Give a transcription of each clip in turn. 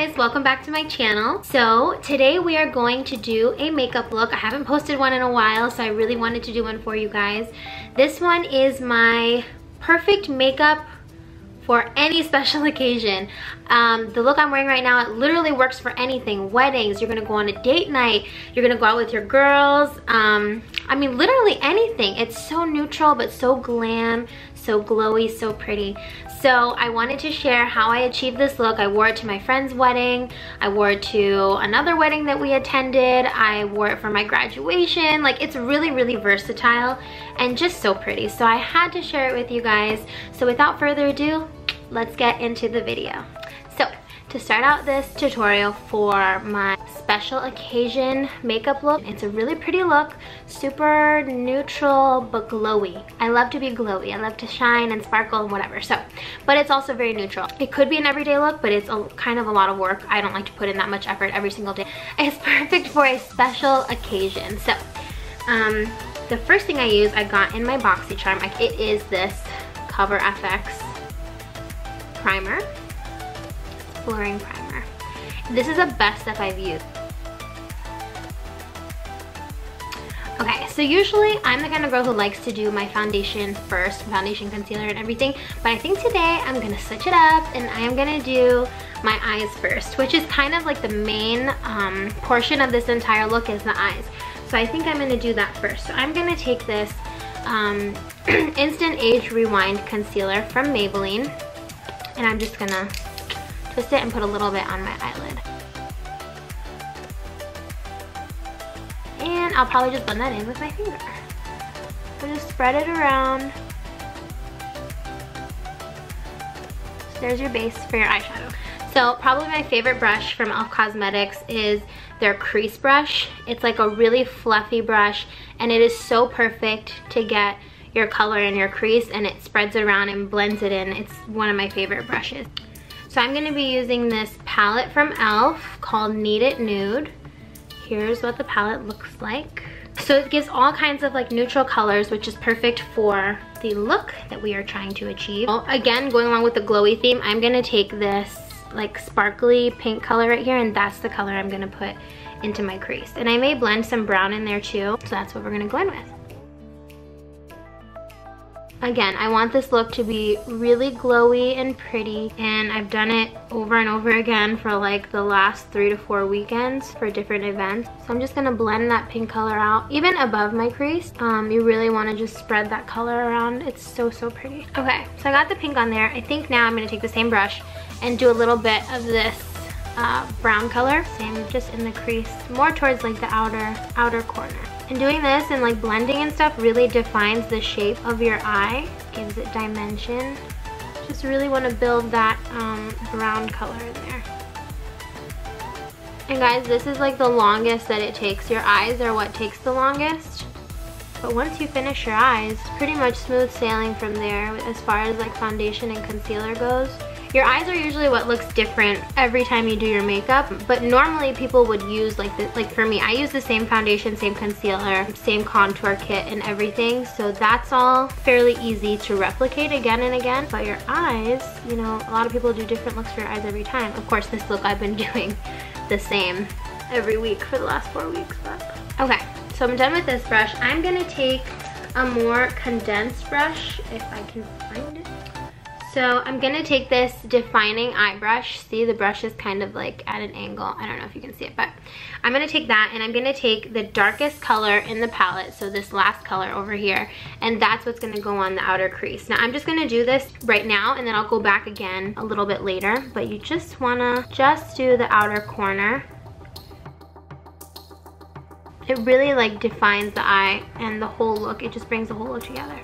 guys, welcome back to my channel. So today we are going to do a makeup look. I haven't posted one in a while, so I really wanted to do one for you guys. This one is my perfect makeup for any special occasion. The look I'm wearing right now, it literally works for anything. Weddings, you're gonna go on a date night, you're gonna go out with your girls. I mean, literally anything. It's so neutral, but so glam, so glowy, so pretty. So I wanted to share how I achieved this look. I wore it to my friend's wedding. I wore it to another wedding that we attended. I wore it for my graduation. Like, it's really, really versatile and just so pretty. So I had to share it with you guys. So without further ado, let's get into the video. So to start out this tutorial for my special occasion makeup look, it's a really pretty look, super neutral but glowy. I love to be glowy. I love to shine and sparkle and whatever. So, but it's also very neutral. It could be an everyday look, but it's kind of a lot of work. I don't like to put in that much effort every single day. It's perfect for a special occasion. So, the first thing I got in my BoxyCharm. It is this Cover FX primer, blurring primer. This is the best stuff I've used. Okay, so usually I'm the kind of girl who likes to do my foundation first, foundation, concealer, and everything, but I think today I'm gonna switch it up and I am gonna do my eyes first, which is kind of like the main portion of this entire look is the eyes. So I think I'm gonna do that first. So I'm gonna take this Instant Age Rewind Concealer from Maybelline, and I'm just gonna twist it and put a little bit on my eyelid. And I'll probably just blend that in with my finger. So just spread it around. So there's your base for your eyeshadow. So probably my favorite brush from e.l.f. Cosmetics is their crease brush. It's like a really fluffy brush, and it is so perfect to get your color in your crease, and it spreads it around and blends it in. It's one of my favorite brushes. So I'm gonna be using this palette from e.l.f. called Need It Nude. Here's what the palette looks like. So it gives all kinds of like neutral colors, which is perfect for the look that we are trying to achieve. Again, going along with the glowy theme, I'm gonna take this like sparkly pink color right here, and that's the color I'm gonna put into my crease. And I may blend some brown in there too, so that's what we're gonna go in with. Again, I want this look to be really glowy and pretty, and I've done it over and over again for like the last 3 to 4 weekends for different events. So I'm just gonna blend that pink color out, even above my crease. You really wanna just spread that color around. It's so, so pretty. Okay, so I got the pink on there. I think now I'm gonna take the same brush and do a little bit of this brown color. Same, just in the crease, more towards like the outer corner. And doing this and like blending and stuff really defines the shape of your eye, gives it dimension. Just really want to build that brown color in there. And guys, this is like the longest that it takes. Your eyes are what takes the longest. But once you finish your eyes, pretty much smooth sailing from there as far as like foundation and concealer goes. Your eyes are usually what looks different every time you do your makeup, but normally people would use like for me, I use the same foundation, same concealer, same contour kit and everything, so that's all fairly easy to replicate again and again. But your eyes, you know, a lot of people do different looks for your eyes every time. Of course, this look I've been doing the same every week for the last 4 weeks, but. Okay, so I'm done with this brush. I'm gonna take a more condensed brush, if I can find it. So I'm gonna take this defining eye brush. See, the brush is kind of like at an angle. I don't know if you can see it, but I'm gonna take that and I'm gonna take the darkest color in the palette, so this last color over here, and that's what's gonna go on the outer crease. Now I'm just gonna do this right now and then I'll go back again a little bit later, but you just wanna do the outer corner. It really like defines the eye and the whole look. It just brings the whole look together.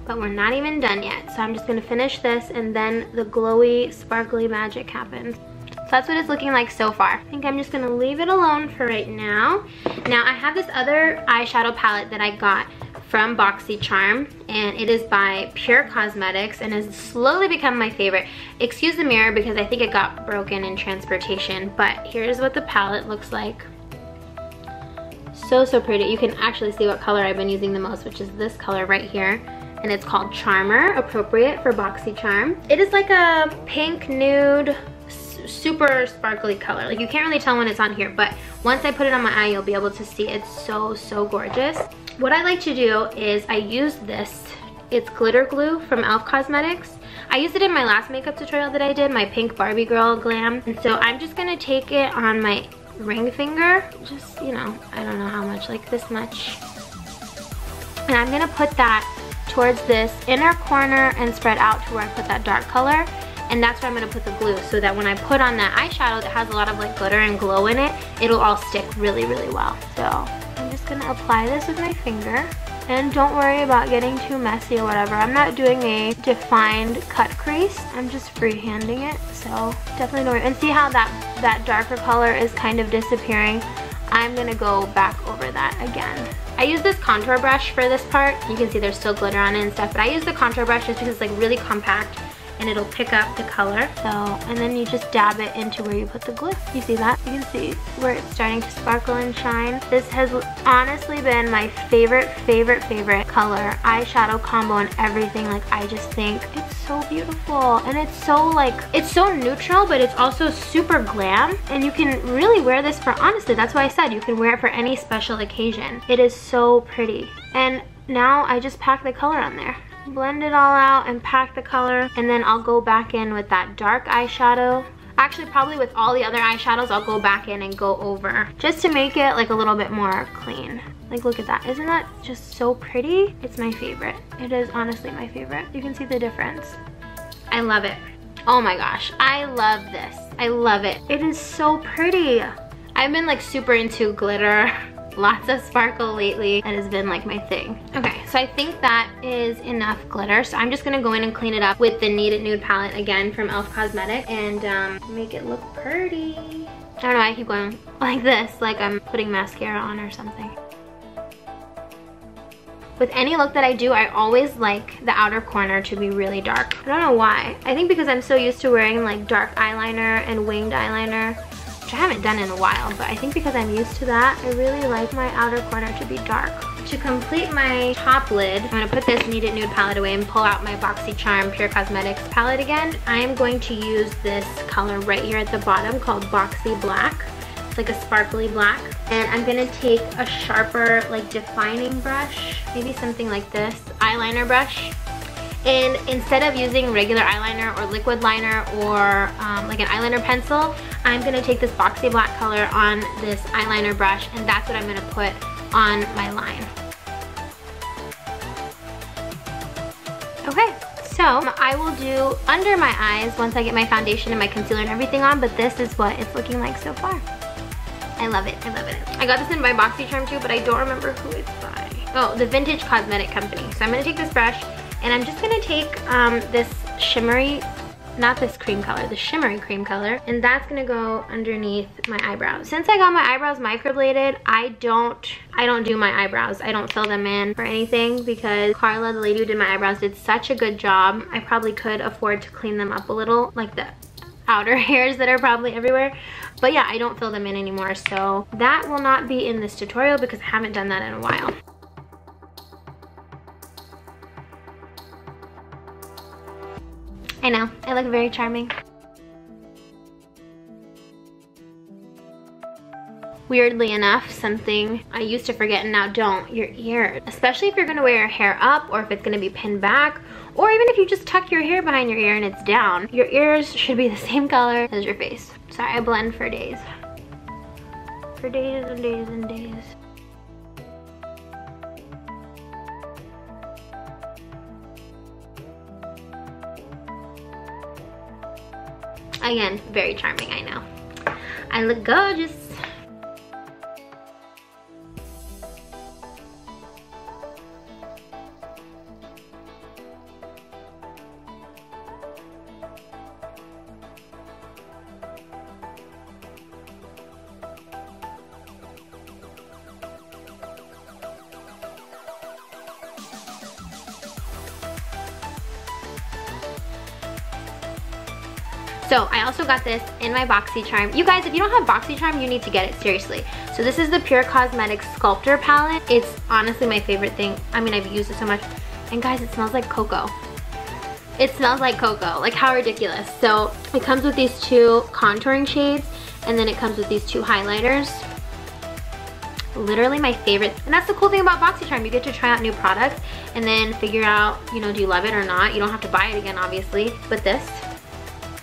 But we're not even done yet. So I'm just gonna finish this and then the glowy, sparkly magic happens. So that's what it's looking like so far. I think I'm just gonna leave it alone for right now. Now I have this other eyeshadow palette that I got from BoxyCharm, and it is by Pure Cosmetics and has slowly become my favorite. Excuse the mirror because I think it got broken in transportation, but here's what the palette looks like. So, so pretty. You can actually see what color I've been using the most, which is this color right here. And it's called Charmer, appropriate for BoxyCharm. It is like a pink nude super sparkly color. Like you can't really tell when it's on here, but once I put it on my eye, you'll be able to see it's so gorgeous. What I like to do is I use this. It's glitter glue from e.l.f. Cosmetics. I used it in my last makeup tutorial that I did, my pink Barbie girl glam. And so I'm just gonna take it on my ring finger. Just, you know, I don't know how much, like this much. And I'm gonna put that towards this inner corner and spread out to where I put that dark color. And that's where I'm gonna put the glue, so that when I put on that eyeshadow that has a lot of like glitter and glow in it, it'll all stick really well. So I'm just gonna apply this with my finger. And don't worry about getting too messy or whatever. I'm not doing a defined cut crease. I'm just freehanding it, so definitely don't worry. And see how that darker color is kind of disappearing? I'm gonna go back over that again. I use this contour brush for this part. You can see there's still glitter on it and stuff, but I use the contour brush just because it's like really compact and it'll pick up the color. So, and then you just dab it into where you put the glue. You see that? You can see where it's starting to sparkle and shine. This has honestly been my favorite color eyeshadow combo and everything. Like I just think it's so beautiful, and it's so like, it's so neutral, but it's also super glam, and you can really wear this for, honestly, that's why I said you can wear it for any special occasion. It is so pretty. And now I just pack the color on there. Blend it all out and pack the color, and then I'll go back in with that dark eyeshadow. Actually, probably with all the other eyeshadows, I'll go back in and go over just to make it like a little bit more clean. Like look at that, isn't that just so pretty? It's my favorite. It is honestly my favorite. You can see the difference. I love it. Oh my gosh, I love this. I love it. It is so pretty. I've been like super into glitter. Lots of sparkle lately. That has been like my thing. Okay, so I think that is enough glitter. So I'm just gonna go in and clean it up with the Knead It Nude palette again from e.l.f. Cosmetics and make it look pretty. I don't know, I keep going like this, like I'm putting mascara on or something. With any look that I do, I always like the outer corner to be really dark. I don't know why. I think because I'm so used to wearing like dark eyeliner and winged eyeliner, which I haven't done in a while, but I think because I'm used to that, I really like my outer corner to be dark. To complete my top lid, I'm gonna put this Knead It Nude palette away and pull out my BoxyCharm Pure Cosmetics palette again. I am going to use this color right here at the bottom called Boxy Black. It's like a sparkly black. And I'm gonna take a sharper, like defining brush, maybe something like this, eyeliner brush. And instead of using regular eyeliner or liquid liner or like an eyeliner pencil, I'm gonna take this Boxy Black color on this eyeliner brush, and that's what I'm gonna put on my line. Okay, so I will do under my eyes once I get my foundation and my concealer and everything on, but this is what it's looking like so far. I love it, I love it. I got this in by BoxyCharm too, but I don't remember who it's by. Oh, the Vintage Cosmetic Company. So I'm gonna take this brush, and I'm just gonna take this shimmery, not this cream color, the shimmery cream color, and that's gonna go underneath my eyebrows. Since I got my eyebrows microbladed, I don't do my eyebrows. I don't fill them in or anything because Carla, the lady who did my eyebrows, did such a good job. I probably could afford to clean them up a little, like the outer hairs that are probably everywhere. But yeah, I don't fill them in anymore, so that will not be in this tutorial because I haven't done that in a while. I know, I look very charming. Weirdly enough, something I used to forget and now don't, your ear. Especially if you're gonna wear your hair up, or if it's gonna be pinned back, or even if you just tuck your hair behind your ear and it's down, your ears should be the same color as your face. Sorry, I blend for days. For days and days and days. Again, very charming, I know. I look gorgeous. So I also got this in my BoxyCharm. You guys, if you don't have BoxyCharm, you need to get it, seriously. So this is the Pure Cosmetics Sculptor Palette. It's honestly my favorite thing. I mean, I've used it so much. And guys, it smells like cocoa. It smells like cocoa. Like, how ridiculous. So it comes with these 2 contouring shades, and then it comes with these 2 highlighters. Literally my favorite. And that's the cool thing about BoxyCharm. You get to try out new products and then figure out, you know, do you love it or not? You don't have to buy it again, obviously. But this,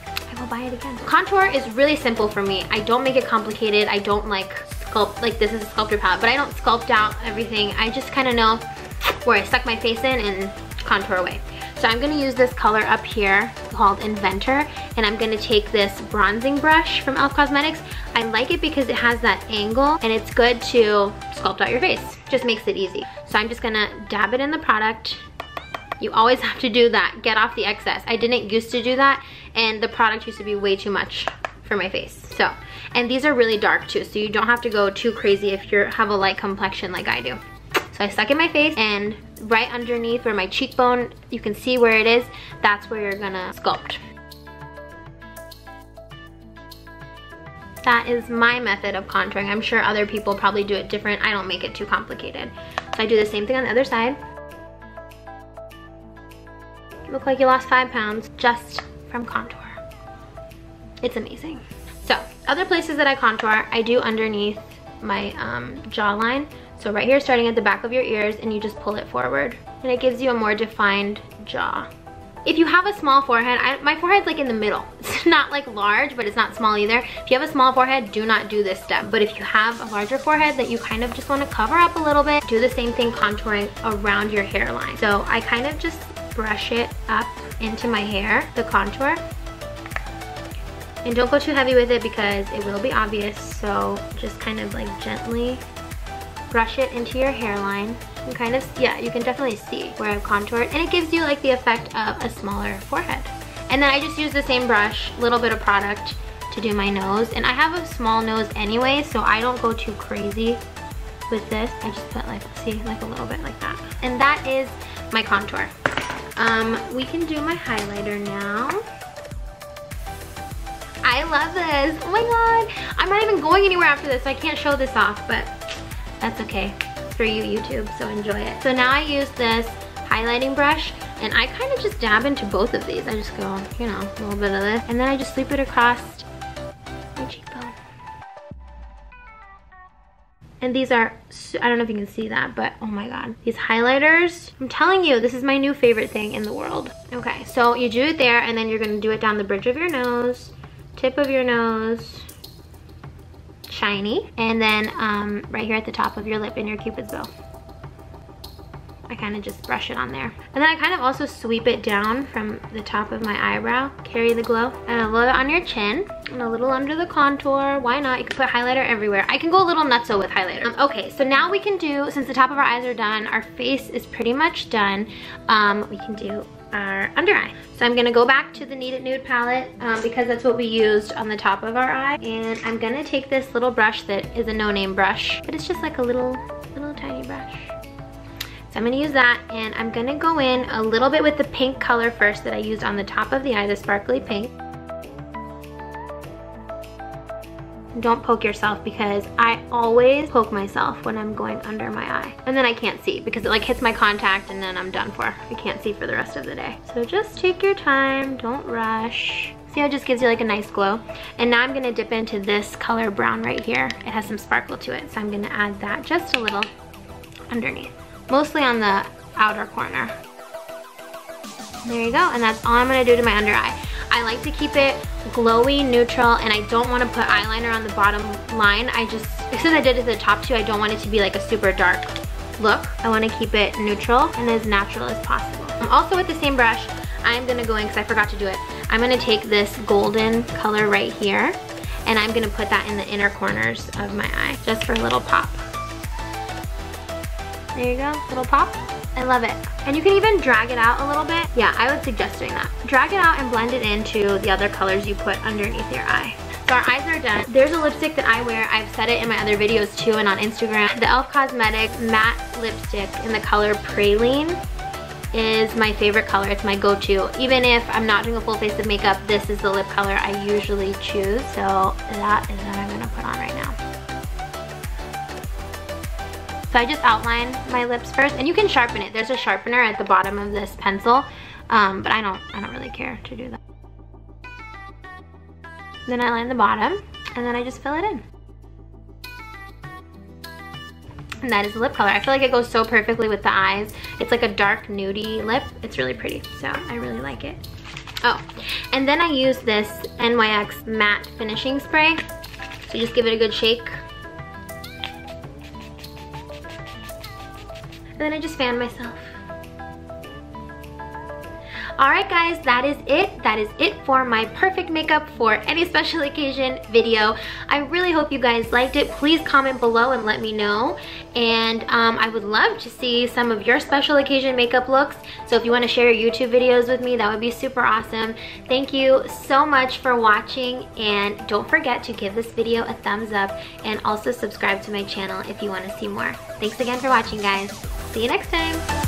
I will buy it again. Contour is really simple for me. I don't make it complicated. I don't like sculpt, like this is a sculptor palette, but I don't sculpt out everything. I just kind of know where I suck my face in and contour away. So I'm gonna use this color up here called Inventor, and I'm gonna take this bronzing brush from e.l.f. Cosmetics. I like it because it has that angle and it's good to sculpt out your face. Just makes it easy. So I'm just gonna dab it in the product. You always have to do that, get off the excess. I didn't used to do that, and the product used to be way too much for my face. So, and these are really dark too, so you don't have to go too crazy if you have a light complexion like I do. So I stuck in my face, and right underneath where my cheekbone, you can see where it is, that's where you're gonna sculpt. That is my method of contouring. I'm sure other people probably do it different. I don't make it too complicated. So I do the same thing on the other side. You look like you lost 5 pounds just from contour. It's amazing. So, other places that I contour, I do underneath my jawline. So right here, starting at the back of your ears, and you just pull it forward. And it gives you a more defined jaw. If you have a small forehead, my forehead's like in the middle. It's not like large, but it's not small either. If you have a small forehead, do not do this step. But if you have a larger forehead that you kind of just want to cover up a little bit, do the same thing contouring around your hairline. So I kind of just brush it up into my hair, the contour. And don't go too heavy with it because it will be obvious. So just kind of like gently brush it into your hairline. And kind of, yeah, you can definitely see where I've contoured, and it gives you like the effect of a smaller forehead. And then I just use the same brush, little bit of product to do my nose. And I have a small nose anyway, so I don't go too crazy with this. I just put like, see, like a little bit like that. And that is my contour. We can do my highlighter now. I love this. Oh my god. I'm not even going anywhere after this, so I can't show this off, but that's okay. It's for you, YouTube, so enjoy it. So now I use this highlighting brush, and I kind of just dab into both of these. I just go, you know, a little bit of this, and then I just sweep it across my cheekbone. And these are, I don't know if you can see that, but oh my god. These highlighters, I'm telling you, this is my new favorite thing in the world. Okay, so you do it there, and then you're gonna do it down the bridge of your nose, tip of your nose, shiny, and then right here at the top of your lip in your Cupid's bow. I kind of just brush it on there. And then I kind of also sweep it down from the top of my eyebrow. Carry the glow. And a little on your chin. And a little under the contour. Why not? You can put highlighter everywhere. I can go a little nutso with highlighter. Okay, so now we can do, since the top of our eyes are done, our face is pretty much done, we can do our under eye. So I'm gonna go back to the Knead It Nude palette because that's what we used on the top of our eye. And I'm gonna take this little brush that is a no-name brush, but it's just like a little tiny brush. So I'm gonna use that, and I'm gonna go in a little bit with the pink color first that I used on the top of the eye, the sparkly pink. Don't poke yourself because I always poke myself when I'm going under my eye. And then I can't see because it like hits my contact and then I'm done for. I can't see for the rest of the day. So just take your time, don't rush. See how it just gives you like a nice glow? And now I'm gonna dip into this color brown right here. It has some sparkle to it, so I'm gonna add that just a little underneath. Mostly on the outer corner. There you go, and that's all I'm gonna do to my under eye. I like to keep it glowy, neutral, and I don't wanna put eyeliner on the bottom line. Because I did it to the top too, I don't want it to be like a super dark look. I wanna keep it neutral and as natural as possible. Also with the same brush, I'm gonna go in, because I forgot to do it, I'm gonna take this golden color right here, and I'm gonna put that in the inner corners of my eye, just for a little pop. There you go, little pop. I love it. And you can even drag it out a little bit. Yeah, I would suggest doing that. Drag it out and blend it into the other colors you put underneath your eye. So our eyes are done. There's a lipstick that I wear. I've said it in my other videos too and on Instagram. The e.l.f. Cosmetics matte lipstick in the color Praline is my favorite color. It's my go-to. Even if I'm not doing a full face of makeup, this is the lip color I usually choose. So that is what I'm gonna put on right now. So I just outline my lips first, and you can sharpen it. There's a sharpener at the bottom of this pencil, but I don't really care to do that. Then I line the bottom, and then I just fill it in. And that is the lip color. I feel like it goes so perfectly with the eyes. It's like a dark nudie lip. It's really pretty, so I really like it. Oh, and then I use this NYX matte finishing spray. So just give it a good shake. And then I just fan myself. Alright guys, that is it. That is it for my perfect makeup for any special occasion video. I really hope you guys liked it. Please comment below and let me know. And I would love to see some of your special occasion makeup looks. So if you want to share your YouTube videos with me, that would be super awesome. Thank you so much for watching, and don't forget to give this video a thumbs up and also subscribe to my channel if you want to see more. Thanks again for watching, guys. See you next time.